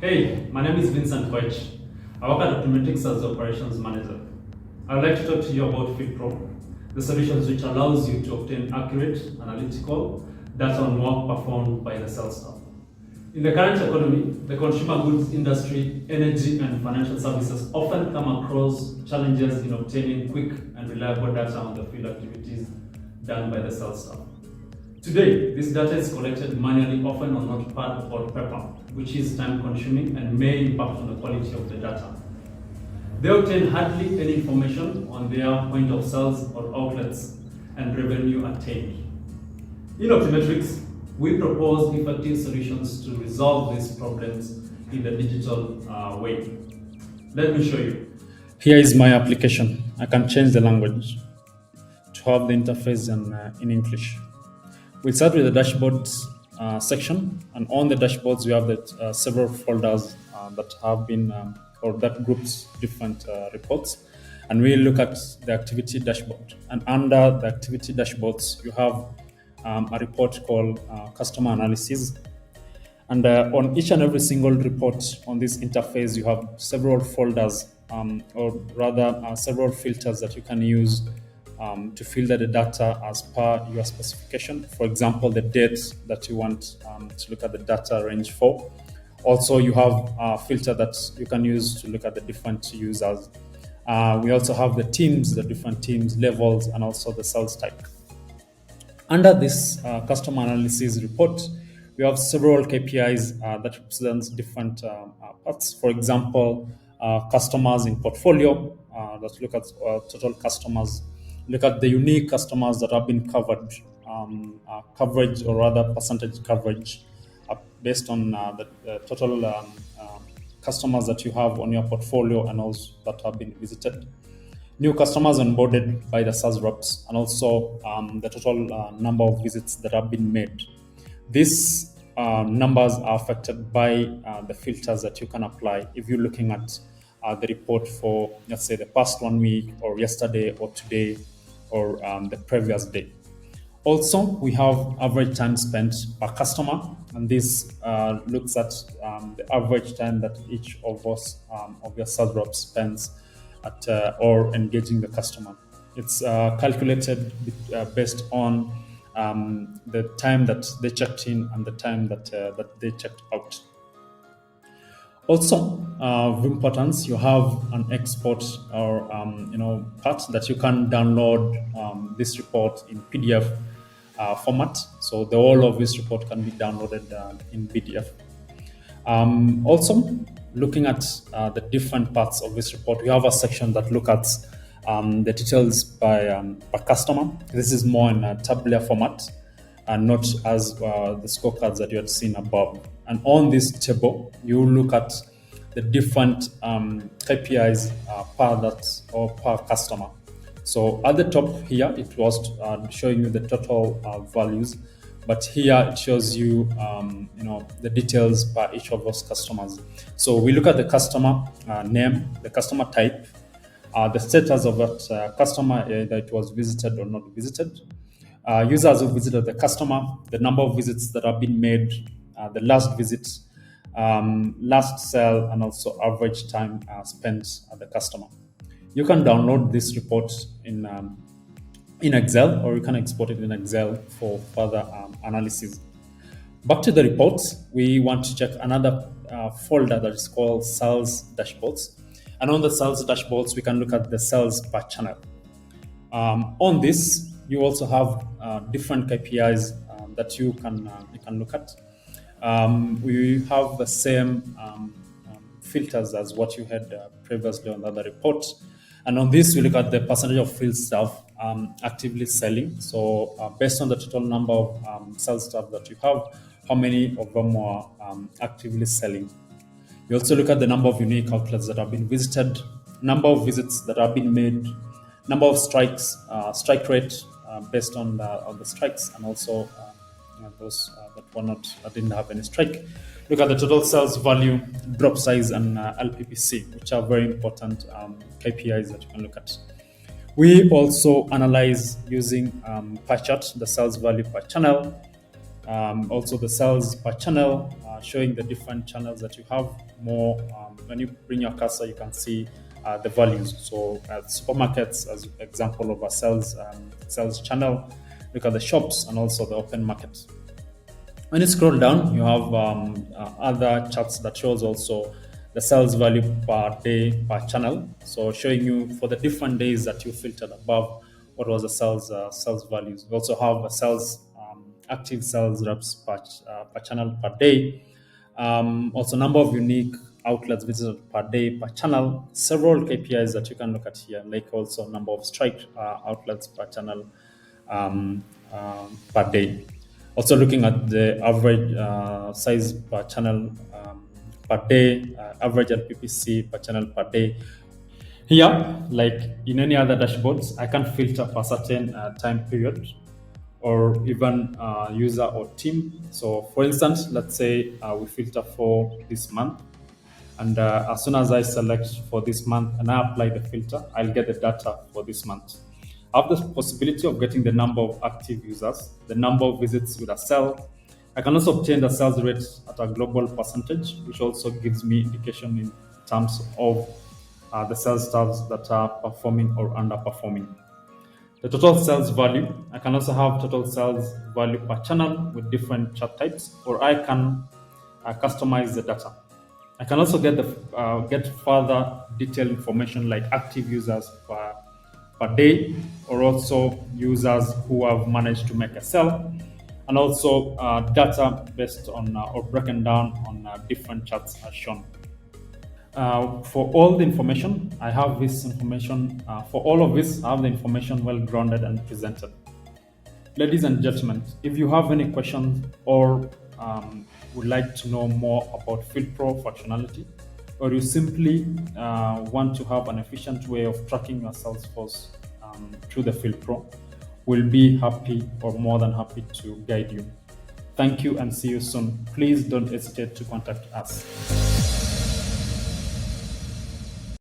Hey, my name is Vincent Koech. I work at Optometrics as the Operations Manager. I would like to talk to you about FitPro, the solutions which allows you to obtain accurate, analytical data on work performed by the sales staff. In the current economy, the consumer goods industry, energy, and financial services often come across challenges in obtaining quick and reliable data on the field activities done by the sales staff. Today, this data is collected manually, often on notepad or paper, which is time-consuming and may impact on the quality of the data. They obtain hardly any information on their point of sales or outlets and revenue attained. In Optometrics, we propose effective solutions to resolve these problems in the digital way. Let me show you. Here is my application. I can change the language to have the interface in English. We start with the dashboards section, and on the dashboards we have several folders that have been or that groups different reports, and we look at the activity dashboard. And under the activity dashboards, you have a report called customer analysis. And on each and every single report on this interface, you have several folders, or rather several filters that you can use to filter the data as per your specification. For example, the dates that you want to look at the data range for. Also, you have a filter that you can use to look at the different users. We also have the teams, the different teams, levels, and also the sales type. Under this customer analysis report, we have several KPIs that represents different parts. For example, customers in portfolio, let's look at total customers, look at the unique customers that have been covered, coverage or rather percentage coverage based on the total customers that you have on your portfolio and also that have been visited. New customers onboarded by the sales reps, and also the total number of visits that have been made. These numbers are affected by the filters that you can apply if you're looking at the report for, let's say, the past 1 week or yesterday or today or the previous day. Also, we have average time spent per customer, and this looks at the average time that each of us, of your sales reps, spends at or engaging the customer. It's calculated based on the time that they checked in and the time that they checked out. Also, of importance, you have an export or part that you can download this report in PDF format. So the whole of this report can be downloaded in PDF. Also, looking at the different parts of this report, we have a section that looks at the details per customer. This is more in a tabular format and not as the scorecards that you had seen above. And on this table, you look at the different KPIs per that or per customer. So at the top here, it was showing you the total values, but here it shows you, the details per each of those customers. So we look at the customer name, the customer type, the status of that customer, that it was visited or not visited, users who visited the customer, the number of visits that have been made, the last visit, last sale, and also average time spent at the customer. You can download this report in Excel, or you can export it in Excel for further analysis. Back to the reports, we want to check another folder that is called sales dashboards. And on the sales dashboards, we can look at the sales per channel. On this, you also have different KPIs that you can look at. We have the same filters as what you had previously on the other report. And on this, we look at the percentage of field staff actively selling. So based on the total number of sales staff that you have, how many of them are actively selling. We also look at the number of unique outlets that have been visited, number of visits that have been made, number of strikes, strike rate based on the strikes, and also those that didn't have any strike. Look at the total sales value, drop size, and LPPC, which are very important KPIs that you can look at. We also analyze using pie chart the sales value per channel, also the sales per channel, showing the different channels that you have more. When you bring your cursor, you can see the values. So supermarkets as example of a sales channel. Look at the shops and also the open market. When you scroll down, you have other charts that shows also the sales value per day per channel. So showing you for the different days that you filtered above what was the sales values. We also have a sales active sales reps per channel per day. Also, number of unique outlets visited per day per channel. Several KPIs that you can look at here, like also number of strike outlets per channel per day. Also, looking at the average size per channel per day, average LPPC per channel per day. Here, like in any other dashboards, I can filter for certain time period or even user or team. So, for instance, let's say we filter for this month, and as soon as I select for this month and I apply the filter, I'll get the data for this month. I have the possibility of getting the number of active users, the number of visits with a cell. I can also obtain the sales rate at a global percentage, which also gives me indication in terms of the sales staffs that are performing or underperforming. The total sales value, I can also have total sales value per channel with different chart types, or I can customize the data. I can also get further detailed information like active users per day, or also users who have managed to make a sale, and also data based on or broken down on different charts as shown. For all the information, I have this information. For all of this, I have the information well grounded and presented. Ladies and gentlemen, if you have any questions or would like to know more about Field Pro functionality, or you simply want to have an efficient way of tracking your Salesforce through the Field Pro, we'll be happy or more than happy to guide you. Thank you and see you soon. Please don't hesitate to contact us.